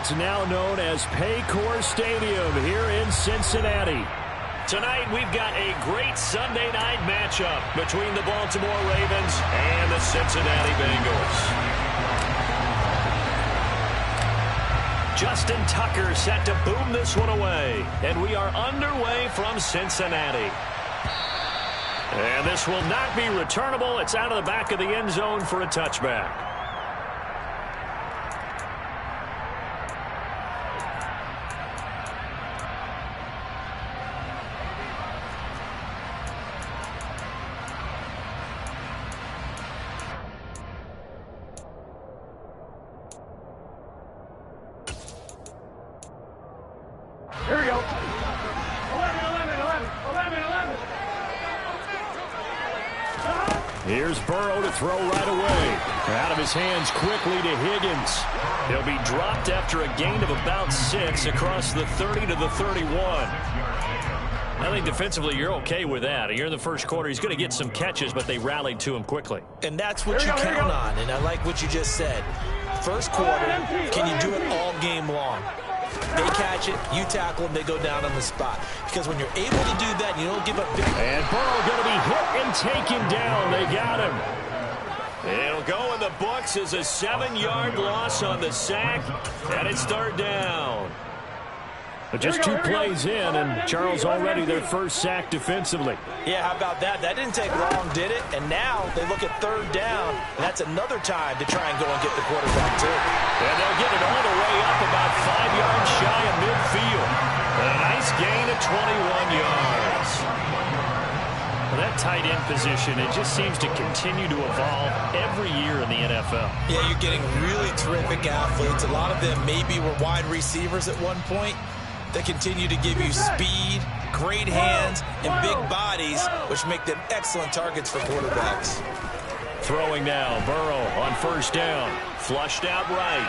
what's now known as Paycor Stadium here in Cincinnati. Tonight, we've got a great Sunday night matchup between the Baltimore Ravens and the Cincinnati Bengals. Justin Tucker set to boom this one away, and we are underway from Cincinnati. And this will not be returnable. It's out of the back of the end zone for a touchback. Here we go. 11. Here's Burrow to throw right away. Out of his hands quickly to Higgins. He'll be dropped after a gain of about 6 across the 30 to the 31. I think defensively you're okay with that. You're in the first quarter. He's going to get some catches, but they rallied to him quickly. And that's what you count on, and I like what you just said. First quarter, can you do it all game long? They catch it, you tackle them, they go down on the spot. Because when you're able to do that, you don't give up big. And Burrow going to be hit and taken down. They got him. It'll go in the books as a 7-yard loss on the sack, and it's third down. But just 2 plays in, and Charles already their first sack defensively. Yeah, how about that? That didn't take long, did it? And now they look at third down, and that's another time to try and go and get the quarterback, too. And they'll get it all the way up about 5 yards shy of midfield. A nice gain of 21 yards. Well, that tight end position, it just seems to continue to evolve every year in the NFL. Yeah, you're getting really terrific athletes. A lot of them maybe were wide receivers at one point. They continue to give you speed, great hands, and big bodies, which make them excellent targets for quarterbacks. Throwing now, Burrow on first down. Flushed out right.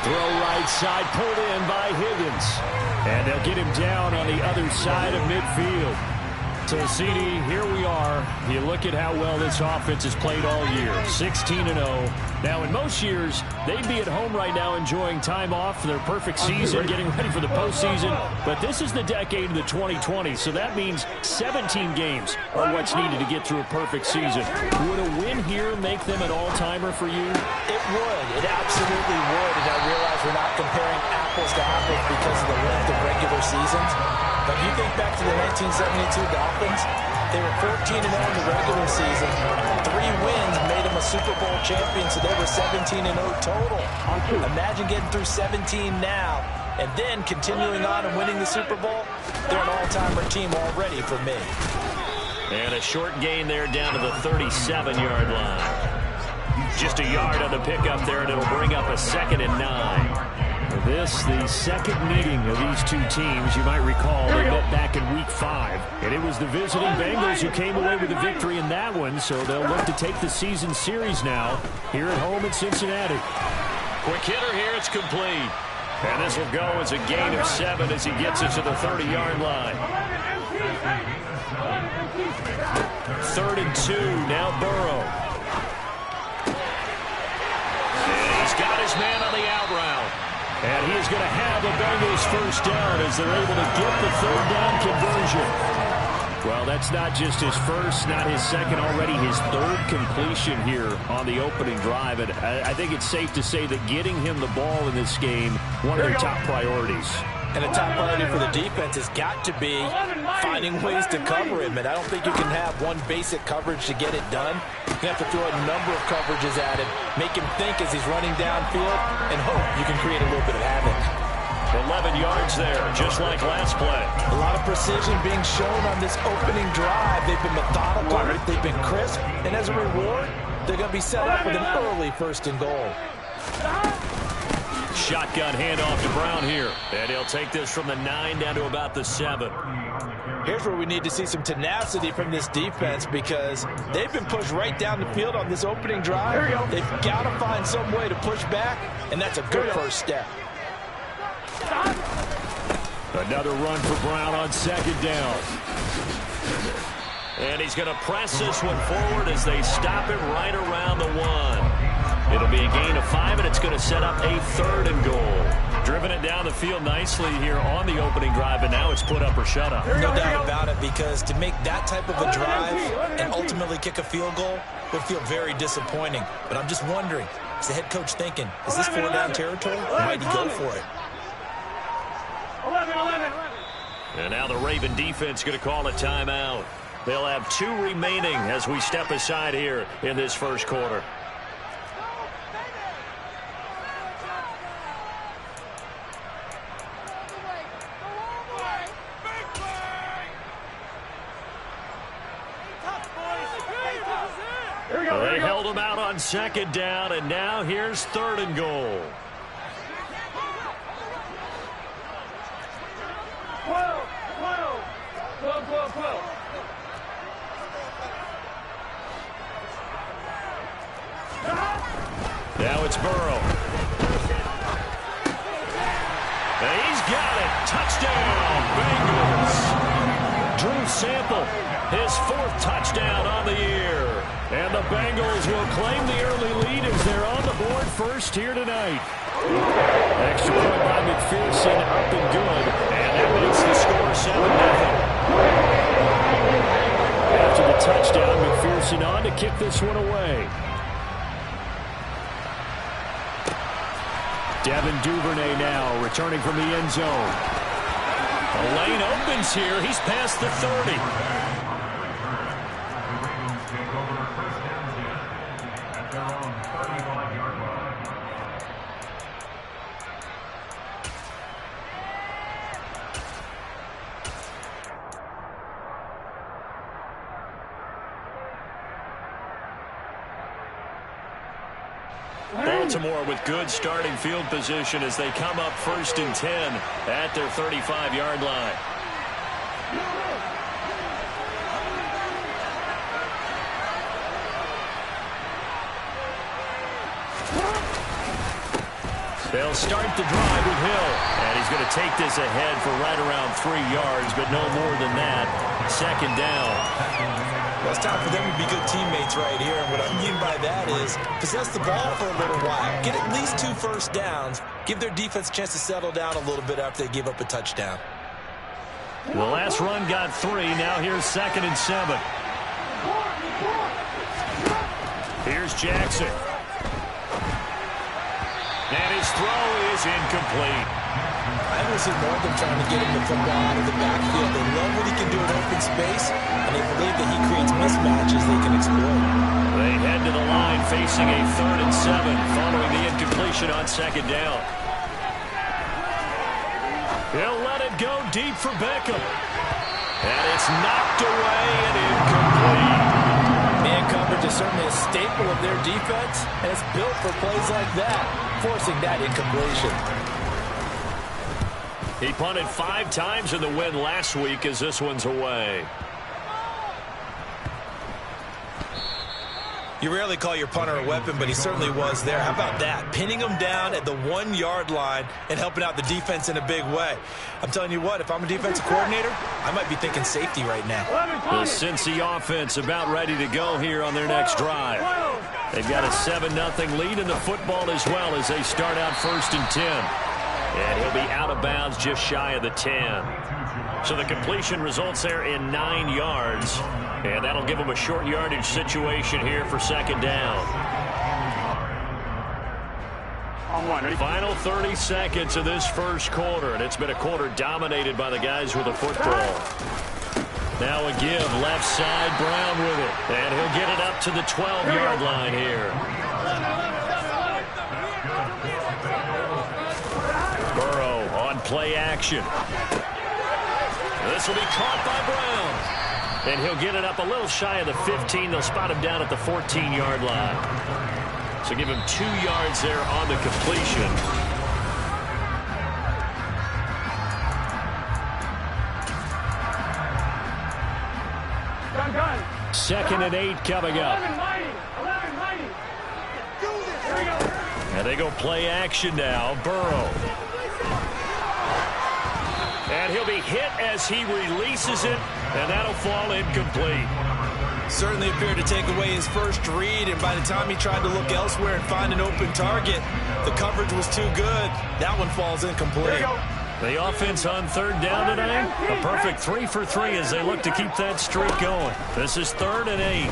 Throw right side, pulled in by Higgins. And they'll get him down on the other side of midfield. So, CD, here we are. You look at how well this offense has played all year, 16-0. Now, in most years, they'd be at home right now enjoying time off for their perfect season, getting ready for the postseason. But this is the decade of the 2020s, so that means 17 games are what's needed to get through a perfect season. Would a win here make them an all-timer for you? It would. It absolutely would. And I realize we're not comparing apples to apples because of the length of regular seasons. But if you think back to the 1972 Dolphins, they were 14-0 in the regular season. 3 wins made them a Super Bowl champion, so they were 17-0 total. Imagine getting through 17 now and then continuing on and winning the Super Bowl. They're an all-timer team already for me. And a short gain there down to the 37-yard line. Just a yard on the pickup there, and it'll bring up a 2nd and 9. This, the second meeting of these two teams. You might recall they met back in Week 5. And it was the visiting Bengals who came away with the victory in that one, so they'll look to take the season series now here at home in Cincinnati. Quick hitter here, it's complete. And this will go as a gain of 7 as he gets it to the 30-yard line. 3rd and 2, now Burrow. And he's got his man on the out route. And he is going to have the Bengals first down as they're able to get the 3rd down conversion. Well, that's not just his first, not his second, already his 3rd completion here on the opening drive. And I think it's safe to say that getting him the ball in this game, one of their top priorities. And a top priority for the defense has got to be finding ways to cover him. And I don't think you can have one basic coverage to get it done. You have to throw a number of coverages at him, make him think as he's running downfield, and hope you can create a little bit of havoc. 11 yards there, just like last play. A lot of precision being shown on this opening drive. They've been methodical, they've been crisp, and as a reward, they're going to be set up with an early 1st and goal. Shotgun handoff to Brown here. And he'll take this from the 9 down to about the 7. Here's where we need to see some tenacity from this defense because they've been pushed right down the field on this opening drive. They've got to find some way to push back, and that's a good first step. Another run for Brown on 2nd down. And he's going to press this one forward as they stop it right around the 1. It'll be a gain of 5, and it's going to set up a 3rd and goal. the field nicely here on the opening drive, and now it's put up or shut up. No doubt about it, because to make that type of a drive and ultimately kick a field goal would feel very disappointing. But I'm just wondering, is the head coach thinking, is this 4-down territory, or might he go for it? 11. And now the Raven defense going to call a timeout. They'll have 2 remaining as we step aside here in this first quarter. They held him out on 2nd down, and now here's 3rd and goal. 12. Now it's Burrow. And he's got it. Touchdown, Bengals. Drew Sample, his 4th touchdown on the year. And the Bengals will claim the early lead as they're on the board first here tonight. Extra point by McPherson, up and good. And that makes the score 7-0. After the touchdown, McPherson on to kick this one away. Devin Duvernay now returning from the end zone. The lane opens here. He's past the 30. Baltimore with good starting field position as they come up 1st and 10 at their 35-yard line. They'll start the drive with Hill, and he's going to take this ahead for right around 3 yards, but no more than that. 2nd down. Well, it's time for them to be good teammates right here. And what I mean by that is possess the ball for a little while. Get at least 2 first downs. Give their defense a chance to settle down a little bit after they give up a touchdown. The last run got 3. Now here's 2nd and 7. Here's Jackson. And his throw is incomplete. I will see more of them trying to get him the football out of the backfield. They love what he can do in open space, and they believe that he creates mismatches they can exploit. They head to the line facing a 3rd and 7 following the incompletion on 2nd down. He'll let it go deep for Beckham. And it's knocked away and incomplete. Man coverage is certainly a staple of their defense, and it's built for plays like that, forcing that incompletion. He punted 5 times in the win last week as this one's away. You rarely call your punter a weapon, but he certainly was there. How about that? Pinning him down at the 1-yard line and helping out the defense in a big way. I'm telling you what, if I'm a defensive coordinator, I might be thinking safety right now. The Cincy offense about ready to go here on their next drive. They've got a 7-0 lead in the football as well as they start out 1st and 10. And he'll be out of bounds just shy of the 10. So the completion results there in 9 yards. And that'll give him a short yardage situation here for 2nd down. Final 30 seconds of this first quarter. And it's been a quarter dominated by the guys with the football. Now a give, left side, Brown with it. And he'll get it up to the 12-yard line here. Burrow on play action. This will be caught by Brown. And he'll get it up a little shy of the 15. They'll spot him down at the 14-yard line. So give him 2 yards there on the completion. Done. 2nd and 8 coming up. 11 mighty. Here we go. And they go play action now. Burrow. And he'll be hit as he releases it, and that'll fall incomplete. Certainly appeared to take away his first read, and by the time he tried to look elsewhere and find an open target, the coverage was too good. That one falls incomplete. The offense on third down tonight, a perfect 3 for 3 as they look to keep that streak going. This is 3rd and 8.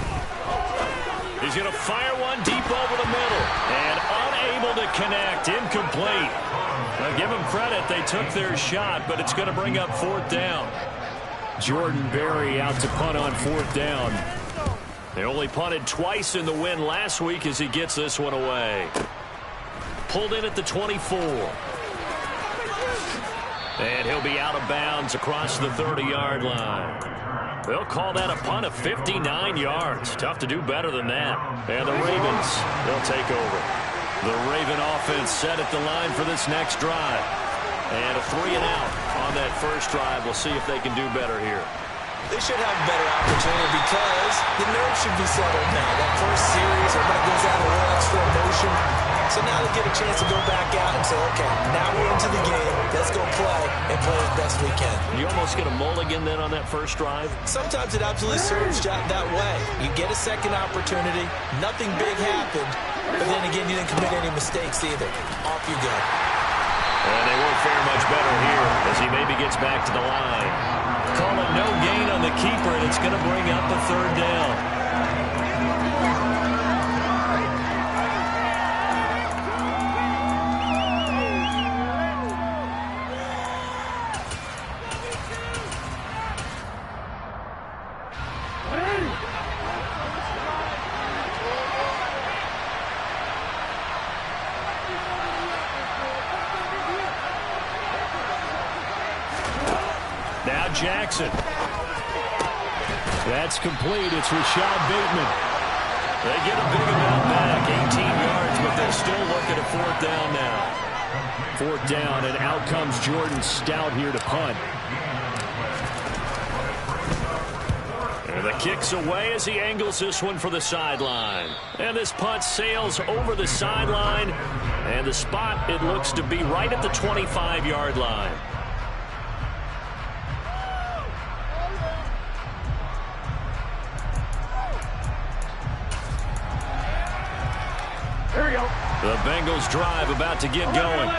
He's going to fire one deep over the middle, and unable to connect, incomplete. Now give them credit, they took their shot, but it's going to bring up 4th down. Jordan Berry out to punt on 4th down. They only punted twice in the win last week as he gets this one away. Pulled in at the 24. And he'll be out of bounds across the 30-yard line. They'll call that a punt of 59 yards. Tough to do better than that. And the Ravens, they'll take over. The Raven offense set at the line for this next drive. And a 3-and-out on that first drive. We'll see if they can do better here. They should have a better opportunity because the nerves should be settled now. That first series, everybody goes out a little extra emotion. So now they get a chance to go back out and say, okay, now we're into the game. Let's go play and play as best we can. You almost get a mulligan then on that first drive? Sometimes it absolutely serves that way. You get a second opportunity. Nothing big happened. But then again, you didn't commit any mistakes either. Off you go. And they won't fare much better here as he maybe gets back to the line. Call it no gain on the keeper, and it's going to bring up a 3rd down. Now Jackson. That's complete. It's Rashad Bateman. They get a big amount back, 18 yards, but they're still looking at 4th down now. 4th down, and out comes Jordan Stout here to punt. And the kick's away as he angles this one for the sideline. And this punt sails over the sideline, and the spot, it looks to be right at the 25-yard line. The Bengals drive about to get going.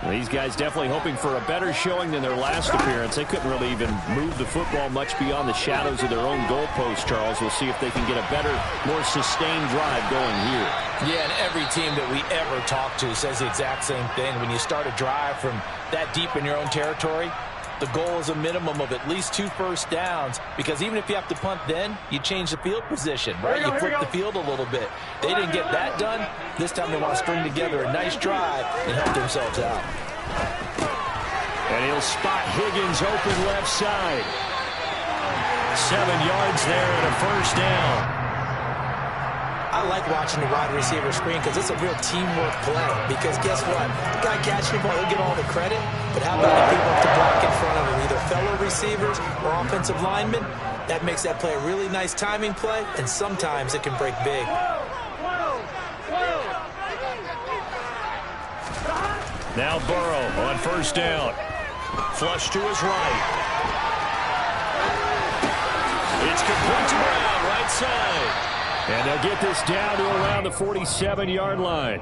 These guys definitely hoping for a better showing than their last appearance. They couldn't really even move the football much beyond the shadows of their own goalpost, Charles. We'll see if they can get a better, more sustained drive going here. Yeah, and every team that we ever talk to says the exact same thing. When you start a drive from that deep in your own territory, the goal is a minimum of at least 2 first downs, because even if you have to punt then, you change the field position, right? You flip the field a little bit. They didn't get that done. This time they want to string together a nice drive and help themselves out. And he'll spot Higgins open left side. 7 yards there and a first down. I like watching the wide receiver screen because it's a real teamwork play. Because guess what? The guy catching the ball, he'll get all the credit. But how about the people up to block in front of him, either fellow receivers or offensive linemen? That makes that play a really nice timing play, and sometimes it can break big. Now Burrow on first down. Flush to his right. It's complete to Brown, right side. And they'll get this down to around the 47-yard line.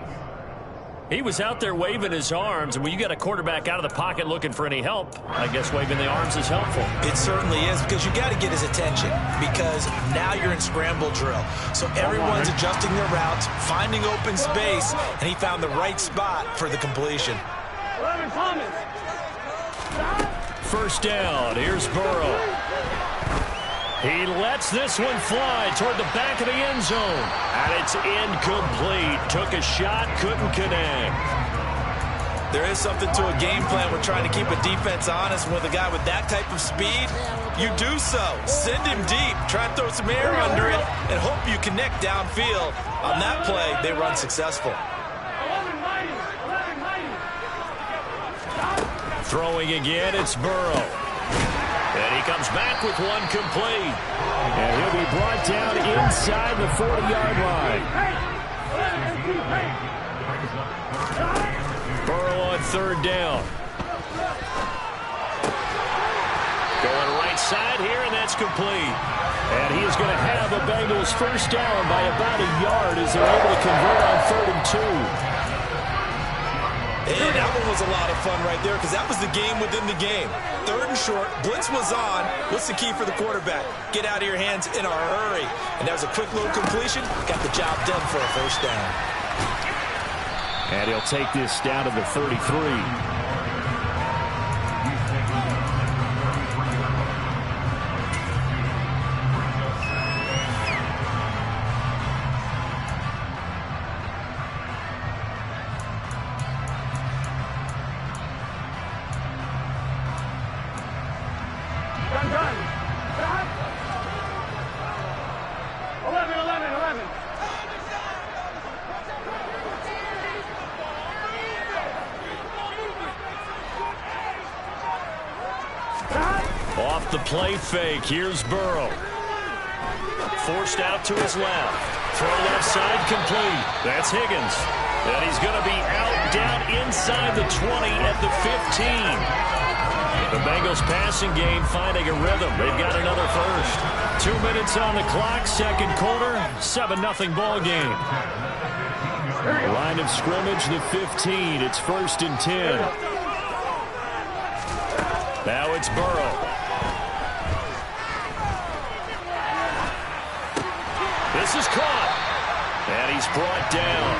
He was out there waving his arms, and when you got a quarterback out of the pocket looking for any help, I guess waving the arms is helpful. It certainly is, because you got to get his attention, because now you're in scramble drill. So everyone's adjusting their routes, finding open space, and he found the right spot for the completion. First down, here's Burrow. He lets this one fly toward the back of the end zone. And it's incomplete. Took a shot, couldn't connect. There is something to a game plan with trying to keep a defense honest. With a guy with that type of speed, you do so. Send him deep. Try and throw some air under it and hope you connect downfield. On that play, they run successful. Throwing again, it's Burrow. And he comes back with one complete. And he'll be brought down inside the 40-yard line. Burrow on third down. Going right right side here, and that's complete. And he is going to have a Bengals first down by about a yard as they're able to convert on 3rd and 2. And that one was a lot of fun right there because that was the game within the game. 3rd and short, blitz was on. What's the key for the quarterback? Get out of your hands in a hurry. And that was a quick little completion. Got the job done for a first down. And he'll take this down to the 33. Done. 11. Off the play fake. Here's Burrow. Forced out to his left. Throw left side complete. That's Higgins. And he's going to be out down inside the 20 at the 15. The Bengals passing game finding a rhythm. They've got another first. 2 minutes on the clock, second quarter, 7-0 ball game. Line of scrimmage, the 15. It's 1st and 10. Now it's Burrow. This is caught. And he's brought down.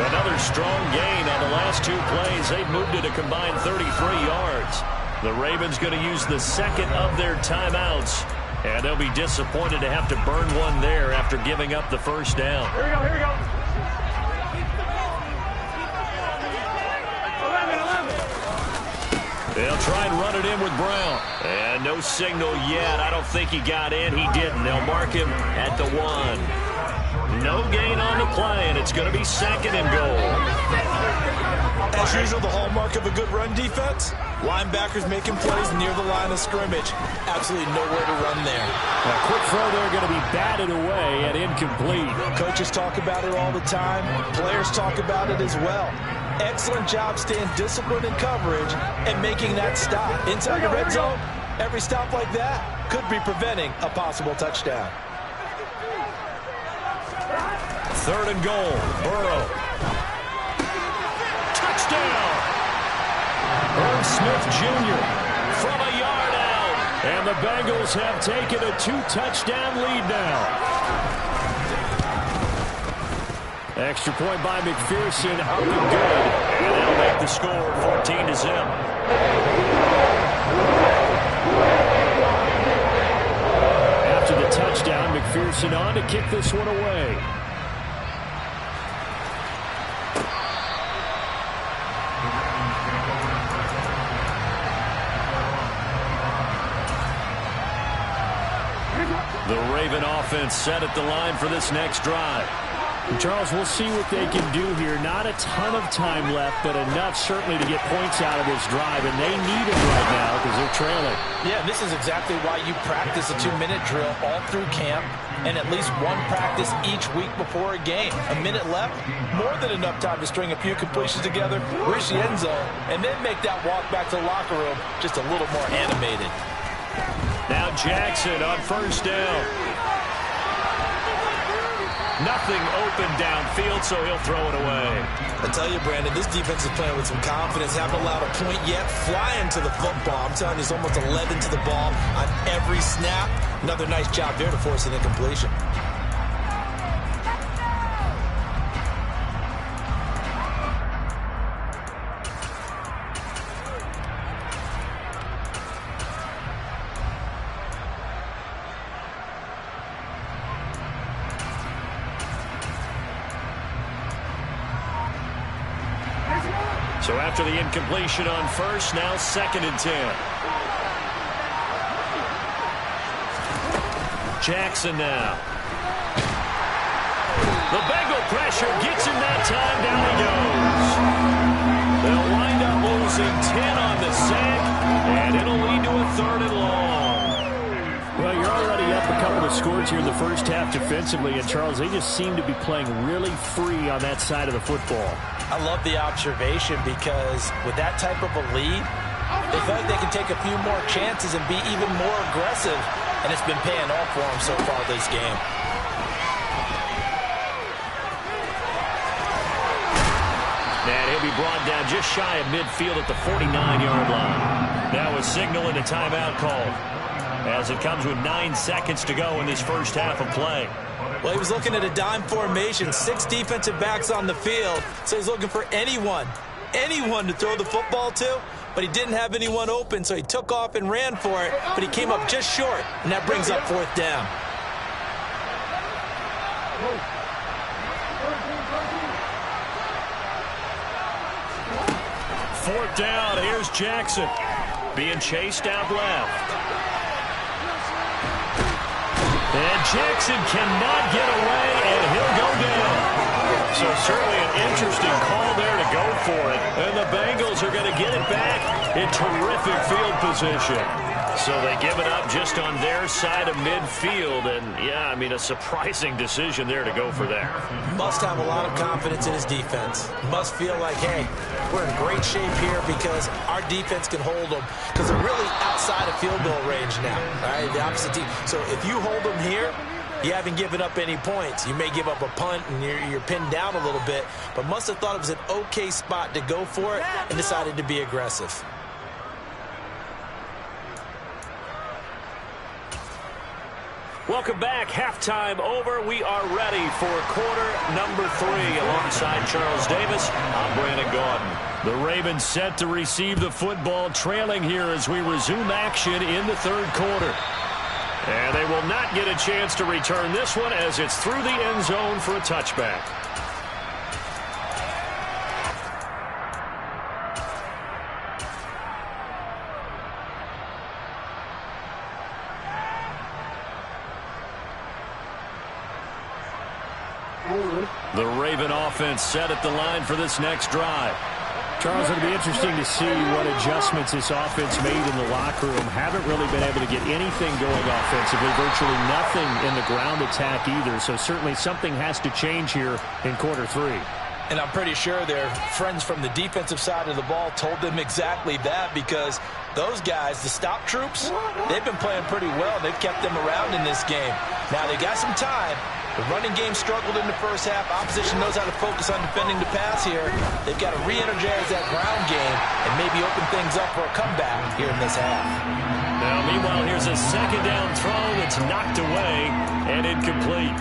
Another strong gain on the last 2 plays. They've moved it a combined 33 yards. The Ravens going to use the second of their timeouts. And they'll be disappointed to have to burn one there after giving up the first down. Here we go. 11. They'll try and run it in with Brown. And no signal yet. I don't think he got in. He didn't. They'll mark him at the 1. No gain on the play, and it's going to be 2nd and goal. As usual, the hallmark of a good run defense, linebackers making plays near the line of scrimmage. Absolutely nowhere to run there. A quick throw there going to be batted away and incomplete. Coaches talk about it all the time. Players talk about it as well. Excellent job staying disciplined in coverage and making that stop. Inside the red zone, every stop like that could be preventing a possible touchdown. 3rd and goal. Burrow. Touchdown. Irv Smith Jr. from a yard out. And the Bengals have taken a 2-touchdown lead now. Extra point by McPherson. Up and good. And that'll make the score 14-0. After the touchdown, McPherson on to kick this one away. The Raven offense set at the line for this next drive. And Charles, we'll see what they can do here. Not a ton of time left, but enough certainly to get points out of this drive, and they need it right now because they're trailing. Yeah, this is exactly why you practice a 2-minute drill all through camp and at least one practice each week before a game. A minute left, more than enough time to string a few completions together, reach the end zone, and then make that walk back to the locker room just a little more animated. Now Jackson on first down. Nothing open downfield, so he'll throw it away. I tell you, Brandon, this defense is playing with some confidence. Haven't allowed a point yet. Flying to the football. I'm telling you, it's almost 11 to the ball on every snap. Another nice job there to force an incompletion. So after the incompletion on first, now 2nd and 10. Jackson now. The Bengal pressure gets him that time. Down he goes. They'll wind up losing 10 on the sack, and it'll lead to a 3rd and long. Well, you're already up a couple of scores here in the first half defensively, and Charles, they just seem to be playing really free on that side of the football. I love the observation because with that type of a lead, They feel like they can take a few more chances and be even more aggressive, and it's been paying off for them so far this game. And he'll be brought down just shy of midfield at the 49-yard line. That was signaling a timeout call, as it comes with 9 seconds to go in this first half of play. Well, he was looking at a dime formation, 6 defensive backs on the field, so he's looking for anyone to throw the football to, but he didn't have anyone open, so he took off and ran for it, but he came up just short, and that brings up 4th down. Fourth down, here's Jackson, being chased out left. And Jackson cannot get away, and he'll go down. So certainly an interesting call there to go for it. And the Bengals are going to get it back in terrific field position. So they give it up just on their side of midfield. And, yeah, I mean, a surprising decision there to go for that. Must have a lot of confidence in his defense. Must feel like, hey, we're in great shape here because our defense can hold them, because they're really outside of field goal range now, right? The opposite team. So if you hold them here, you haven't given up any points. You may give up a punt and you're pinned down a little bit, but must have thought it was an okay spot to go for it and decided to be aggressive. Welcome back. Halftime over. We are ready for quarter number 3. Alongside Charles Davis, I'm Brandon Gaudin. The Ravens set to receive the football, trailing here as we resume action in the 3rd quarter. And they will not get a chance to return this one as it's through the end zone for a touchback. The Raven offense set at the line for this next drive. Charles, it'll be interesting to see what adjustments this offense made in the locker room. Haven't really been able to get anything going offensively, virtually nothing in the ground attack either. So certainly something has to change here in quarter 3. And I'm pretty sure their friends from the defensive side of the ball told them exactly that, because those guys, the stop troops, they've been playing pretty well. They've kept them around in this game. Now they got some time. The running game struggled in the first half. Opposition knows how to focus on defending the pass here. They've got to re-energize that ground game and maybe open things up for a comeback here in this half. Now, meanwhile, here's a 2nd down throw that's knocked away and incomplete.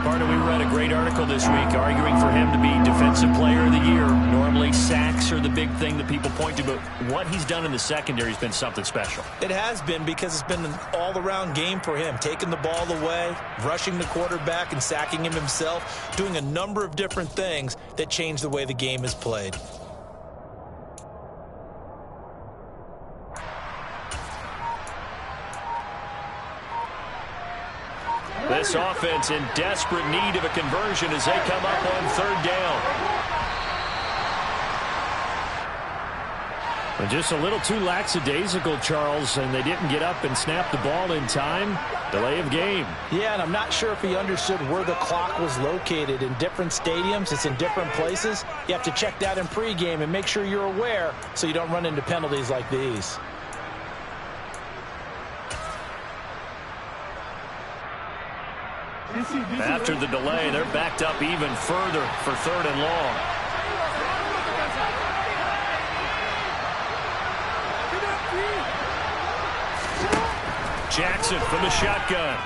Carter, we read a great article this week arguing for him to be Defensive Player of the Year. Normally, sacks are the big thing that people point to, but what he's done in the secondary has been something special. It has been, because it's been an all-around game for him. Taking the ball away, rushing the quarterback, and sacking him himself, doing a number of different things that change the way the game is played. This offense in desperate need of a conversion as they come up on 3rd down. And just a little too lackadaisical, Charles, and they didn't get up and snap the ball in time. Delay of game. Yeah, and I'm not sure if he understood where the clock was located. In different stadiums, it's in different places. You have to check that in pregame and make sure you're aware so you don't run into penalties like these. After the delay, they're backed up even further for 3rd and long. Jackson from the shotgun.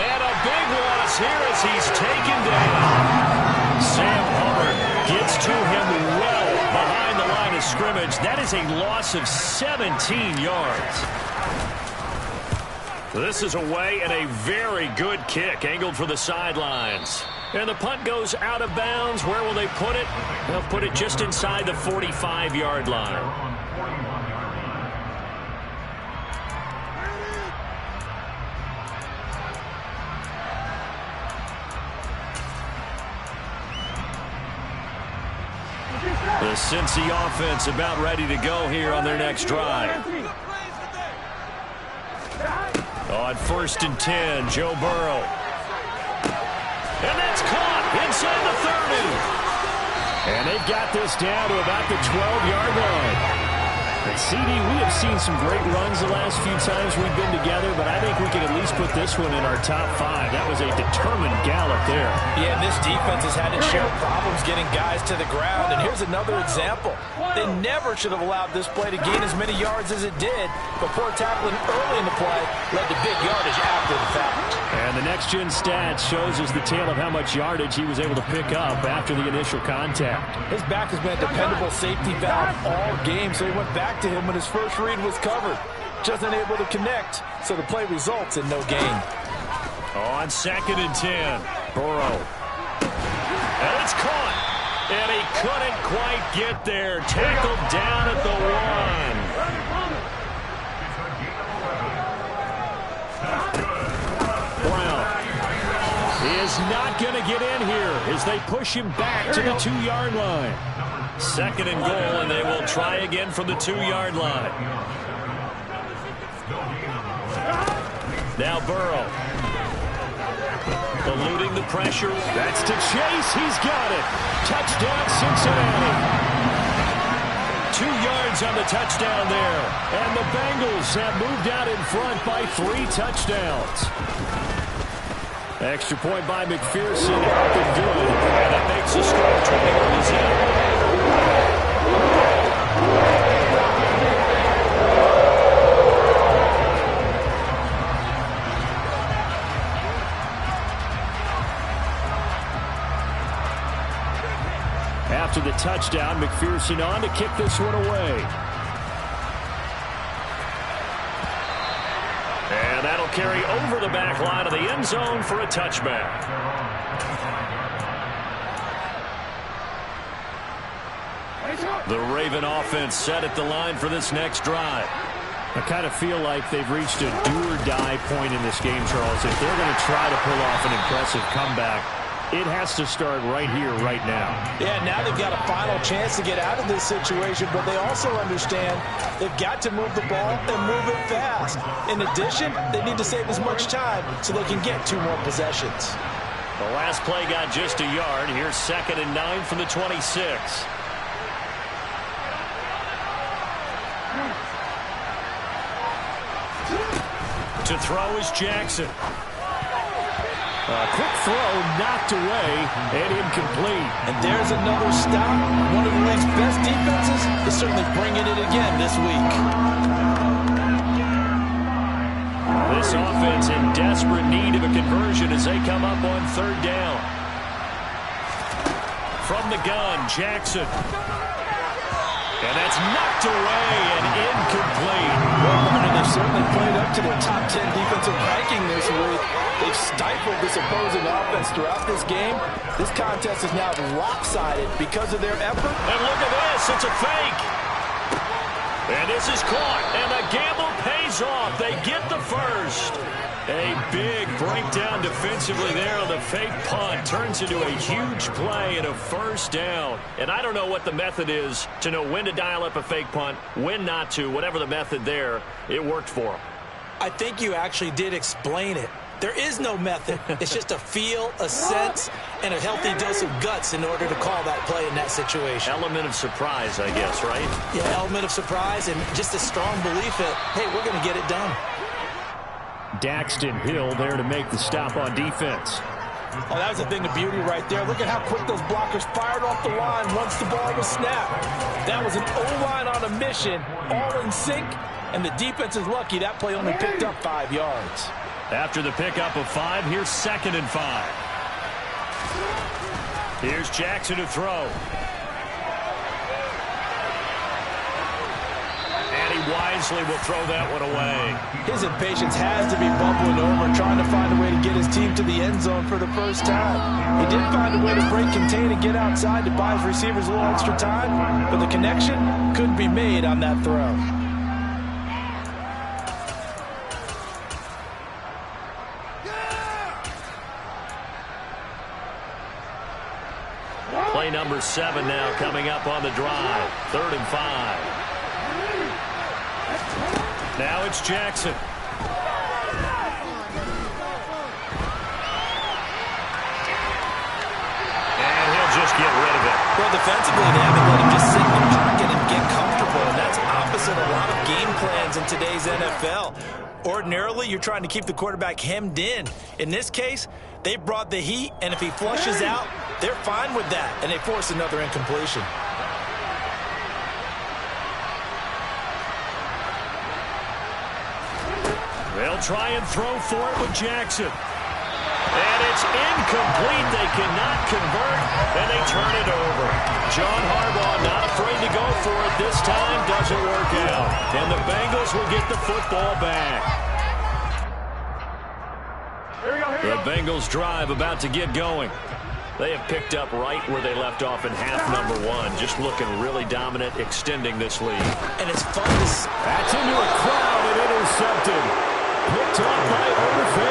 And a big loss here as he's taken down. Sam Hubbard gets to him well behind the line of scrimmage. That is a loss of 17 yards. This is away and a very good kick angled for the sidelines. And the punt goes out of bounds. Where will they put it? They'll put it just inside the 45-yard line. The Cincy offense about ready to go here on their next drive. On 1st and 10, Joe Burrow. And that's caught inside the 30. And they've got this down to about the 12-yard line. CD, we have seen some great runs the last few times we've been together, but I think we can at least put this one in our top 5. That was a determined gallop there. Yeah, and this defense has had its share of problems getting guys to the ground, and here's another example. They never should have allowed this play to gain as many yards as it did, but poor tackling early in the play led to big yardage after the fact. And the next-gen stats shows us the tale of how much yardage he was able to pick up after the initial contact. His back has been a dependable safety valve all game, so he went back to him when his first read was covered. Just unable to connect, so the play results in no gain. On 2nd and 10, Burrow. And it's caught. And he couldn't quite get there. Tackled down at the 1. Brown is not going to get in here as they push him back to the 2-yard line. 2nd and goal, and they will try again from the 2-yard line. Now Burrow. Eluding the pressure. That's to Chase. He's got it. Touchdown, Cincinnati. 2 yards on the touchdown there. And the Bengals have moved out in front by 3 touchdowns. Extra point by McPherson. Helping good. And it makes the score 21-0. After the touchdown, McPherson on to kick this one away. And that'll carry over the back line of the end zone for a touchback. The Raven offense set at the line for this next drive. I kind of feel like they've reached a do-or-die point in this game, Charles. If they're going to try to pull off an impressive comeback, it has to start right here, right now. Yeah, now they've got a final chance to get out of this situation, but they also understand they've got to move the ball and move it fast. In addition, they need to save as much time so they can get 2 more possessions. The last play got just a yard. Here's 2nd and 9 from the 26. To throw is Jackson. A quick throw knocked away and incomplete. And there's another stop. One of the league's best defenses is certainly bringing it again this week. This offense in desperate need of a conversion as they come up on 3rd down. From the gun, Jackson. And that's knocked away and incomplete. Well, they've certainly played up to their top 10 defensive ranking this week. They've stifled this opposing offense throughout this game. This contest is now lopsided because of their effort. And look at this. It's a fake. And this is caught. And the gamble pays off. They get the first. A big breakdown defensively there on the fake punt. Turns into a huge play and a 1st down. And I don't know what the method is to know when to dial up a fake punt, when not to. Whatever the method there, it worked for them. I think you actually did explain it. There is no method. It's just a feel, a sense, and a healthy dose of guts in order to call that play in that situation. Element of surprise, I guess, right? Yeah, element of surprise and just a strong belief that, hey, we're going to get it done. Daxton Hill there to make the stop on defense. Oh, that was a thing of beauty right there. Look at how quick those blockers fired off the line once the ball was snapped. That was an O-line on a mission, all in sync, and the defense is lucky that play only picked up 5 yards. After the pickup of 5, here's 2nd and 5. Here's Jackson to throw. And he wisely will throw that one away. His impatience has to be bubbling over, trying to find a way to get his team to the end zone for the first time. He did find a way to break contain and get outside to buy his receivers a little extra time, but the connection couldn't be made on that throw. Play number 7 now coming up on the drive. 3rd and 5. Now it's Jackson. And he'll just get rid of it. Well, defensively, they haven't let him just sit in the pocket and get comfortable, and that's opposite of in today's NFL. Ordinarily, you're trying to keep the quarterback hemmed in. In this case, they brought the heat, and if he flushes out, they're fine with that, and they force another incompletion. They'll try and throw for it with Jackson. And it's incomplete. They cannot convert, and they turn it over. John Harbaugh not afraid to go for it this time. Doesn't work out. And the Bengals will get the football back. The Bengals drive about to get going. They have picked up right where they left off in half number one. Just looking really dominant, extending this lead. And it's fun to see. That's into a crowd and intercepted. Picked up by Orufe.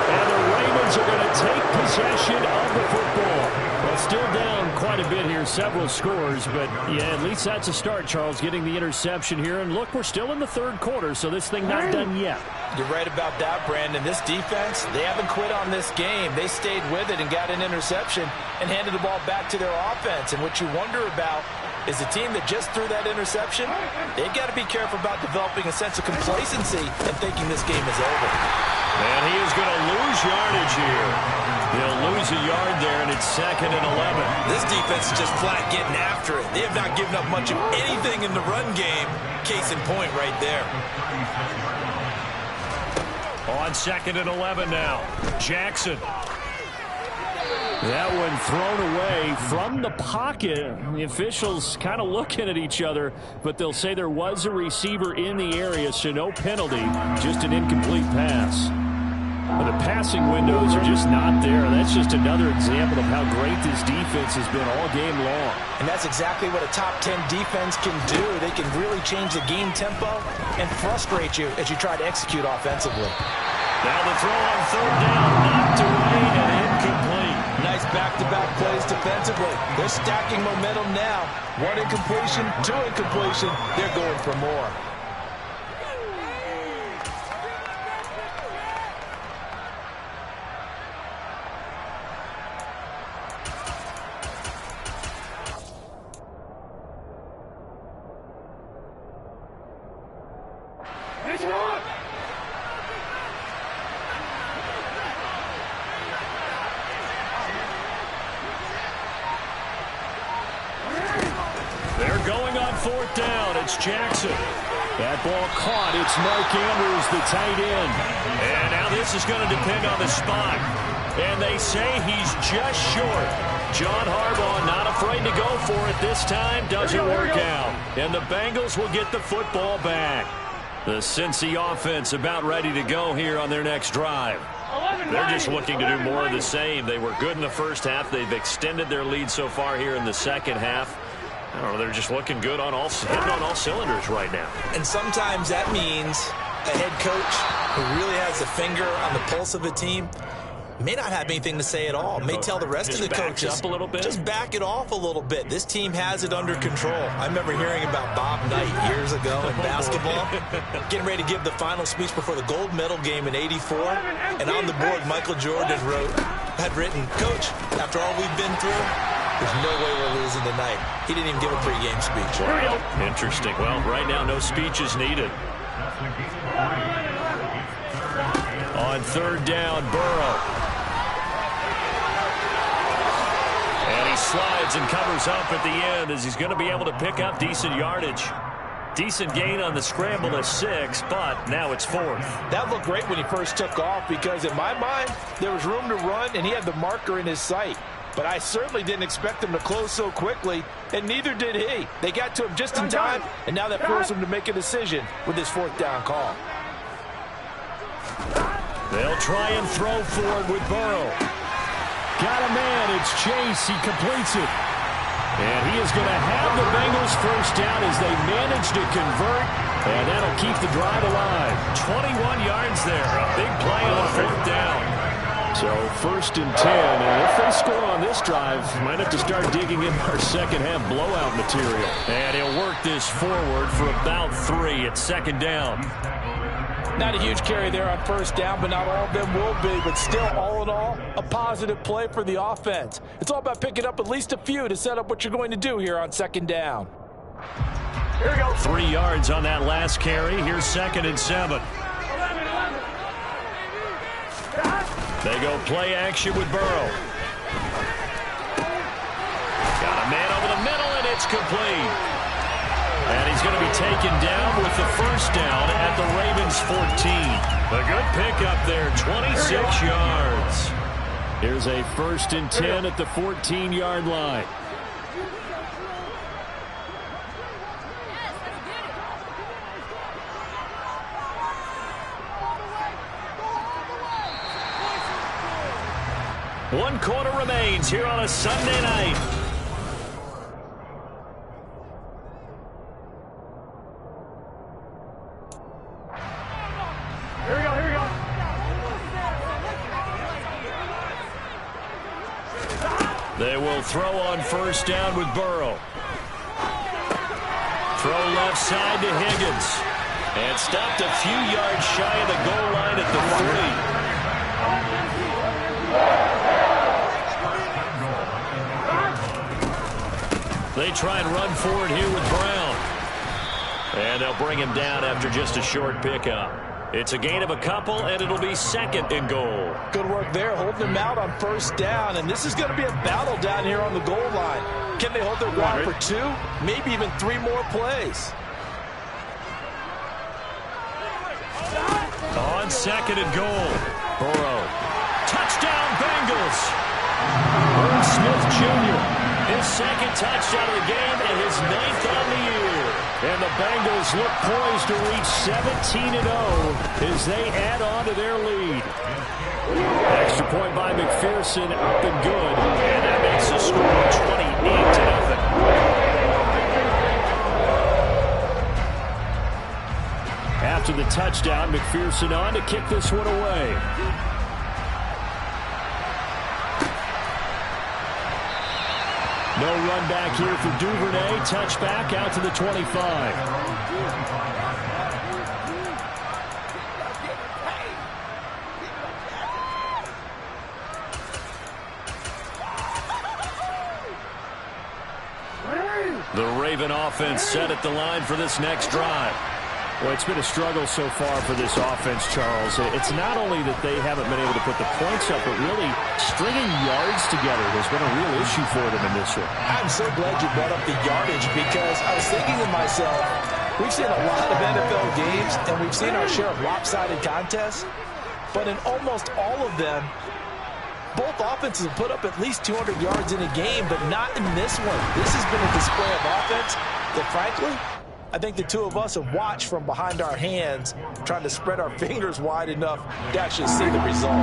And the Ravens are going to take possession of the football. Well, still down quite a bit here, several scores. But, yeah, at least that's a start, Charles, getting the interception here. And, look, we're still in the third quarter, so this thing not done yet. You're right about that, Brandon. This defense, they haven't quit on this game. They stayed with it and got an interception and handed the ball back to their offense. And what you wonder about is the team that just threw that interception, they've got to be careful about developing a sense of complacency and thinking this game is over. And he is going to lose yardage here. He'll lose a yard there, and it's 2nd and 11. This defense is just flat getting after it. They have not given up much of anything in the run game. Case in point right there. On 2nd and 11 now. Jackson. That one thrown away from the pocket. The officials kind of looking at each other, but they'll say there was a receiver in the area, so no penalty, just an incomplete pass. But the passing windows are just not there. That's just another example of how great this defense has been all game long. And that's exactly what a top 10 defense can do. They can really change the game tempo and frustrate you as you try to execute offensively. Now the throw on 3rd down, knocked away and incomplete. Nice back-to-back plays defensively. They're stacking momentum now. 1 incompletion, 2 incompletion. They're going for more. They're going on 4th down. It's Jackson. That ball caught. It's Mark Andrews, the tight end. And now this is going to depend on the spot. And they say he's just short. John Harbaugh not afraid to go for it this time. Doesn't work out. And the Bengals will get the football back. The Cincy offense about ready to go here on their next drive. They're just looking to do more of the same. They were good in the first half. They've extended their lead so far here in the second half. I don't know, they're just looking good on hitting on all cylinders right now. And sometimes that means a head coach who really has a finger on the pulse of a team may not have anything to say at all. May tell the rest of the coaches, up a little bit. Just back it off a little bit. This team has it under control. I remember hearing about Bob Knight years ago in basketball, getting ready to give the final speech before the gold medal game in '84. And on the board, Michael Jordan had written, "Coach, after all we've been through, there's no way we're losing tonight." He didn't even give a pregame speech. Interesting. Well, right now, no speech is needed. On 3rd down, Burrow. And he slides and covers up at the end as he's going to be able to pick up decent yardage. Decent gain on the scramble of 6, but now it's 4th. That looked great when he first took off because in my mind, there was room to run and he had the marker in his sight. But I certainly didn't expect him to close so quickly, and neither did he. They got to him just in time, and now that forced him to make a decision with his 4th down call. They'll try and throw forward with Burrow. Got a man. It's Chase. He completes it. And he is going to have the Bengals 1st down as they manage to convert, and that'll keep the drive alive. 21 yards there. A big play on 4th down. So 1st and 10, and if they score on this drive, might have to start digging in our second half blowout material. And he'll work this forward for about 3 at 2nd down. Not a huge carry there on 1st down, but not all of them will be. But still, all in all, a positive play for the offense. It's all about picking up at least a few to set up what you're going to do here on 2nd down. Here we go. 3 yards on that last carry. Here's 2nd and 7. They go play action with Burrow. Got a man over the middle, and it's complete. And he's going to be taken down with the first down at the Ravens' 14. A good pickup there, 26 yards. Here's a 1st and 10 at the 14-yard line. One quarter remains here on a Sunday night. Here we go, here we go. They will throw on 1st down with Burrow. Throw left side to Higgins. And stopped a few yards shy of the goal line at the 3. They try and run forward here with Brown. And they'll bring him down after just a short pickup. It's a gain of a couple, and it'll be 2nd and goal. Good work there, holding him out on 1st down. And this is going to be a battle down here on the goal line. Can they hold their ground for 2, maybe even 3 more plays? On 2nd and goal, Burrow. Touchdown, Bengals. Irv Smith Jr., his 2nd touchdown of the game and his 9th on the year. And the Bengals look poised to reach 17-0 as they add on to their lead. Extra point by McPherson, up and good. And that makes the score 28-0. After the touchdown, McPherson on to kick this one away. No run back here for Duvernay. Touchback out to the 25. The Raven offense set at the line for this next drive. Well, it's been a struggle so far for this offense, Charles. It's not only that they haven't been able to put the points up, but really stringing yards together has been a real issue for them in this one. I'm so glad you brought up the yardage because I was thinking to myself, we've seen a lot of NFL games and we've seen our share of lopsided contests, but in almost all of them, both offenses have put up at least 200 yards in a game, but not in this one. This has been a display of offense that, frankly, I think the two of us have watched from behind our hands, trying to spread our fingers wide enough to actually see the result.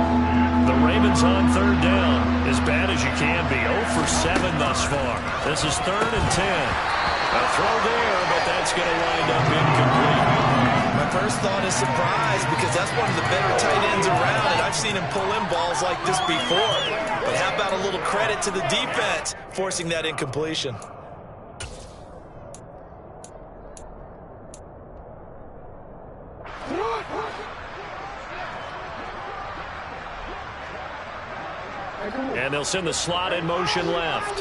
The Ravens on 3rd down, as bad as you can be. 0 for 7 thus far. This is 3rd and 10. A throw there, but that's going to wind up incomplete. My first thought is surprise because that's one of the better tight ends around, and I've seen him pull in balls like this before. But how about a little credit to the defense forcing that incompletion? And they'll send the slot in motion left.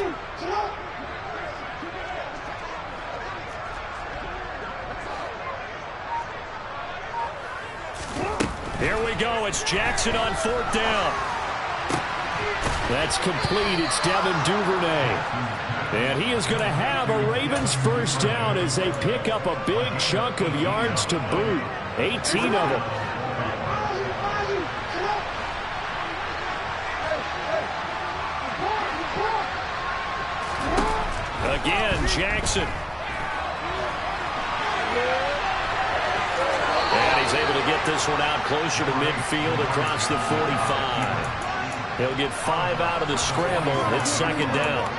Here we go. It's Jackson on 4th down. That's complete. It's Devin Duvernay. And he is going to have a Ravens 1st down as they pick up a big chunk of yards to boot. 18 of them. Again, Jackson. And he's able to get this one out closer to midfield across the 45. He'll get 5 out of the scramble. It's 2nd down.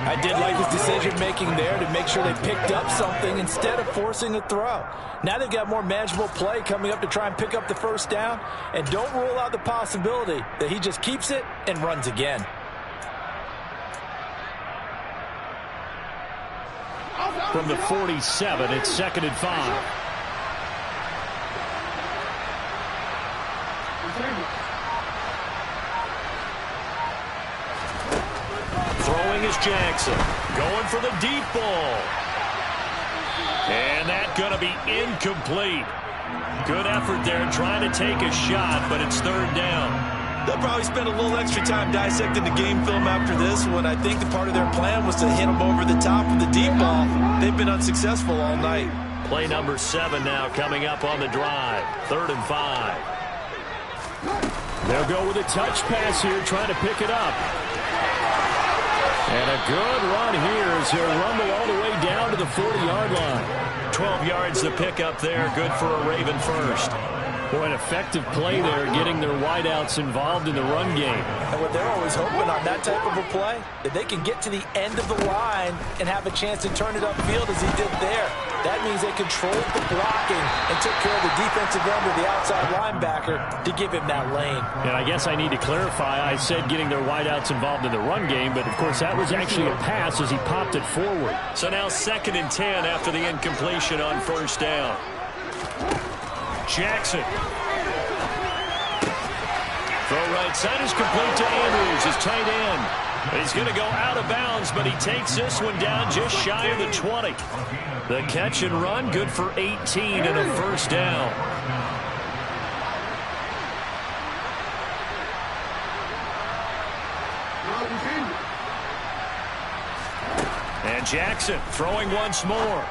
I did like his decision-making there to make sure they picked up something instead of forcing a throw. Now they've got more manageable play coming up to try and pick up the 1st down. And don't rule out the possibility that he just keeps it and runs again. From the 47, it's 2nd and 5. Throwing is Jackson. Going for the deep ball. Going to be incomplete. Good effort there trying to take a shot, but it's third down. They'll probably spend a little extra time dissecting the game film after this one. I think the part of their plan was to hit them over the top with the deep ball. They've been unsuccessful all night. Play number 7 now coming up on the drive. 3rd and 5. They'll go with a touch pass here, trying to pick it up. And a good run here as he'll rumble all the way down to the 40-yard line. 12 yards to pick up there. Good for a Raven first. Boy, an effective play there, getting their wideouts involved in the run game. And what they're always hoping on that type of a play, that they can get to the end of the line and have a chance to turn it upfield as he did there. That means they controlled the blocking and took care of the defensive end of the outside linebacker to give him that lane. And I guess I need to clarify, I said getting their wideouts involved in the run game, but of course that was actually a pass as he popped it forward. So now 2nd and 10 after the incompletion on 1st down. Jackson. Throw right side is complete to Andrews, his tight end. He's going to go out of bounds, but he takes this one down just shy of the 20. The catch and run, good for 18 and a 1st down. And Jackson throwing once more.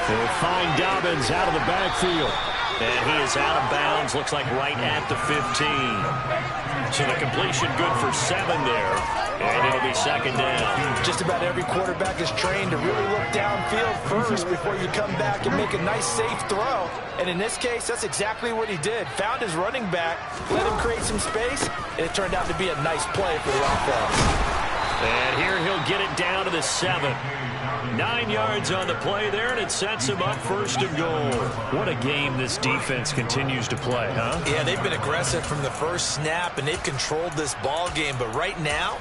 They'll find Dobbins out of the backfield. And he is out of bounds, looks like right at the 15. So the completion good for 7 there. And it'll be 2nd down. Just about every quarterback is trained to really look downfield first before you come back and make a nice, safe throw. And in this case, that's exactly what he did. Found his running back, let him create some space, and it turned out to be a nice play for the offense. And here he'll get it down to the 7. 9 yards on the play there, and it sets him up 1st and goal. What a game this defense continues to play, huh? Yeah, they've been aggressive from the first snap, and they've controlled this ball game. But right now,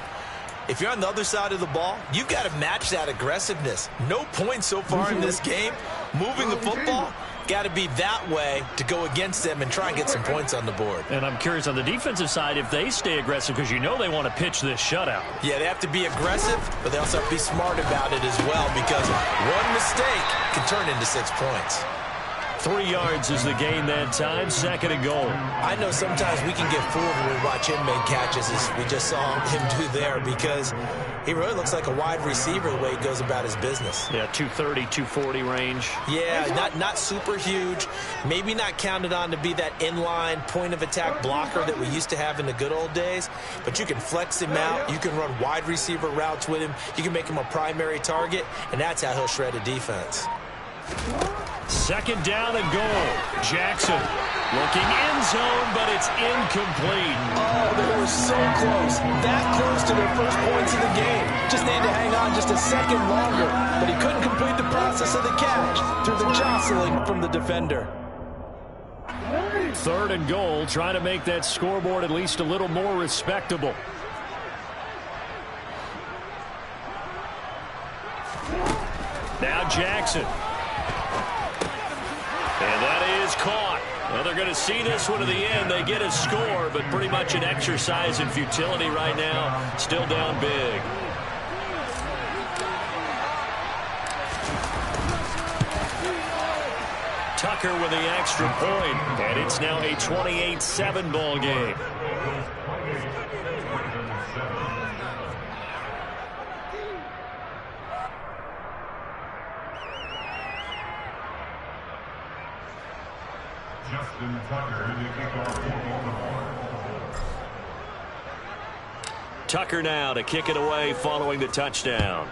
if you're on the other side of the ball, you've got to match that aggressiveness. No points so far in this game. Moving the football, got to be that way to go against them and try and get some points on the board. And I'm curious on the defensive side if they stay aggressive, because you know they want to pitch this shutout. Yeah, they have to be aggressive, but they also have to be smart about it as well, because one mistake can turn into 6 points. 3 yards is the gain that time, 2nd and goal. I know sometimes we can get fooled when we watch him make catches, as we just saw him do there, because he really looks like a wide receiver the way he goes about his business. Yeah, 230, 240 range. Yeah, not super huge. Maybe not counted on to be that inline point-of-attack blocker that we used to have in the good old days, but you can flex him out. You can run wide receiver routes with him. You can make him a primary target, and that's how he'll shred a defense. 2nd down and goal. Jackson looking end zone, but it's incomplete. Oh, they were so close. That close to their first points of the game. Just needed to hang on just a second longer, but he couldn't complete the process of the catch through the jostling from the defender. 3rd and goal, trying to make that scoreboard at least a little more respectable. Now Jackson. And that is caught. Well, they're going to see this one to the end. They get a score, but pretty much an exercise in futility right now. Still down big. Tucker with the extra point, and it's now a 28-7 ball game. Tucker now to kick it away following the touchdown.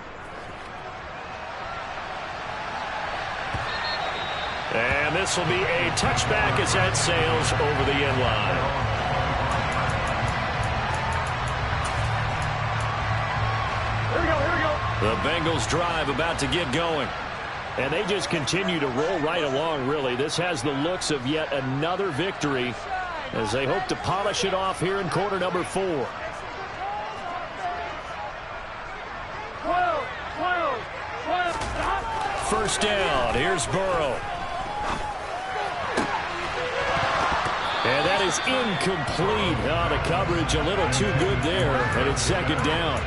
And this will be a touchback as that sails over the end line. The Bengals drive about to get going. And they just continue to roll right along, really. This has the looks of yet another victory as they hope to polish it off here in quarter number 4. 1st down. Here's Burrow. And that is incomplete. Oh, the coverage a little too good there, and it's 2nd down.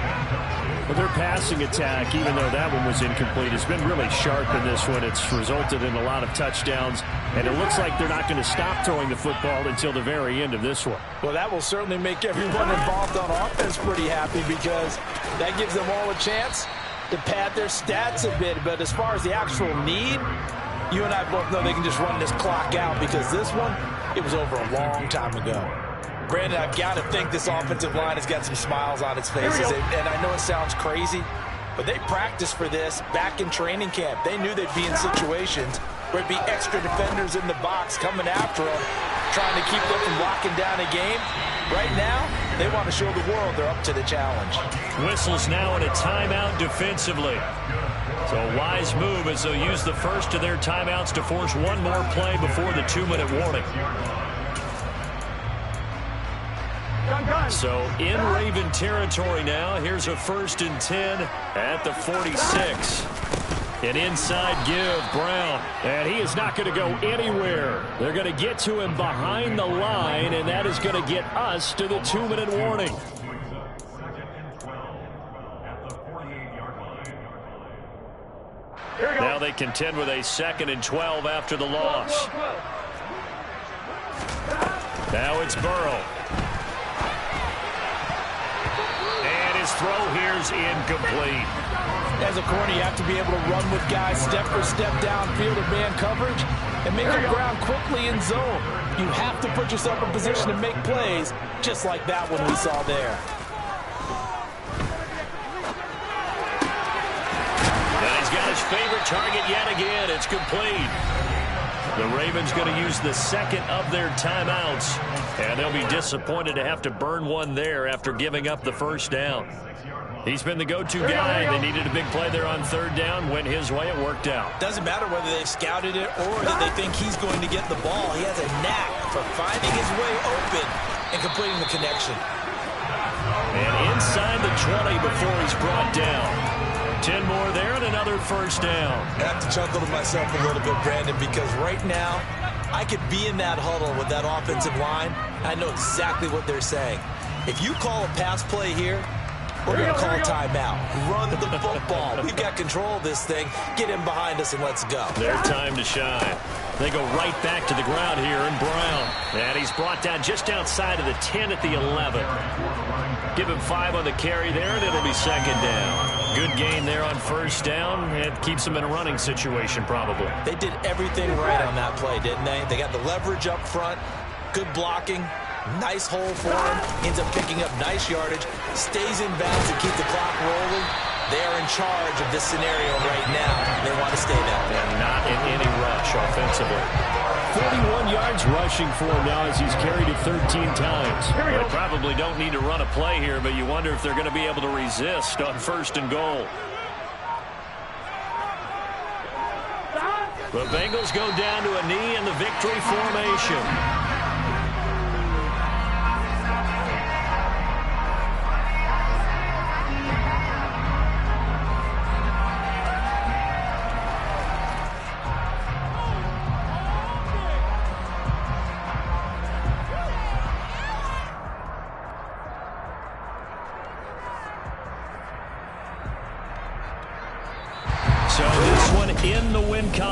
Well, their passing attack, even though that one was incomplete, has been really sharp in this one. It's resulted in a lot of touchdowns, and it looks like they're not going to stop throwing the football until the very end of this one. Well, that will certainly make everyone involved on offense pretty happy because that gives them all a chance to pad their stats a bit. But as far as the actual need, you and I both know they can just run this clock out because this one, it was over a long time ago. Brandon, I've got to think this offensive line has got some smiles on its faces. And I know it sounds crazy, but they practiced for this back in training camp. They knew they'd be in situations where it'd be extra defenders in the box coming after them, trying to keep them from locking down a game. Right now, they want to show the world they're up to the challenge. Whistles now in a timeout defensively. So a wise move as they'll use the first of their timeouts to force one more play before the 2-minute warning. So in Raven territory now. Here's a 1st and 10 at the 46. An inside give, Brown. And he is not going to go anywhere. They're going to get to him behind the line, and that is going to get us to the 2-minute warning. Now they contend with a 2nd and 12 after the loss. Now it's Burrow. And his throw here's incomplete. As a corner, you have to be able to run with guys step for step downfield in man coverage and make up ground quickly in zone. You have to put yourself in position to make plays, just like that one we saw there. And he's got his favorite target yet again. It's complete. The Ravens going to use the 2nd of their timeouts, and they'll be disappointed to have to burn one there after giving up the 1st down. He's been the go-to guy. They needed a big play there on 3rd down. Went his way. It worked out. Doesn't matter whether they've scouted it or that they think he's going to get the ball. He has a knack for finding his way open and completing the connection. And inside the 20 before he's brought down. 10 more there and another 1st down. I have to chuckle to myself a little bit, Brandon, because right now I could be in that huddle with that offensive line. I know exactly what they're saying. If you call a pass play here, we're going to call a timeout. Run the football. We've got control of this thing. Get him behind us and let's go. Their time to shine. They go right back to the ground here in Brown. And he's brought down just outside of the 10 at the 11. Give him 5 on the carry there, and it'll be 2nd down. Good gain there on 1st down. It keeps them in a running situation probably. They did everything right on that play, didn't they? They got the leverage up front, good blocking, nice hole for him, ends up picking up nice yardage, stays in bounds to keep the clock rolling. They are in charge of this scenario right now. They want to stay that way. And not in any rush offensively. 41 yards rushing for him now as he's carried it 13 times. They probably don't need to run a play here, but you wonder if they're going to be able to resist on 1st and goal. The Bengals go down to a knee in the victory formation. So this one in the win column.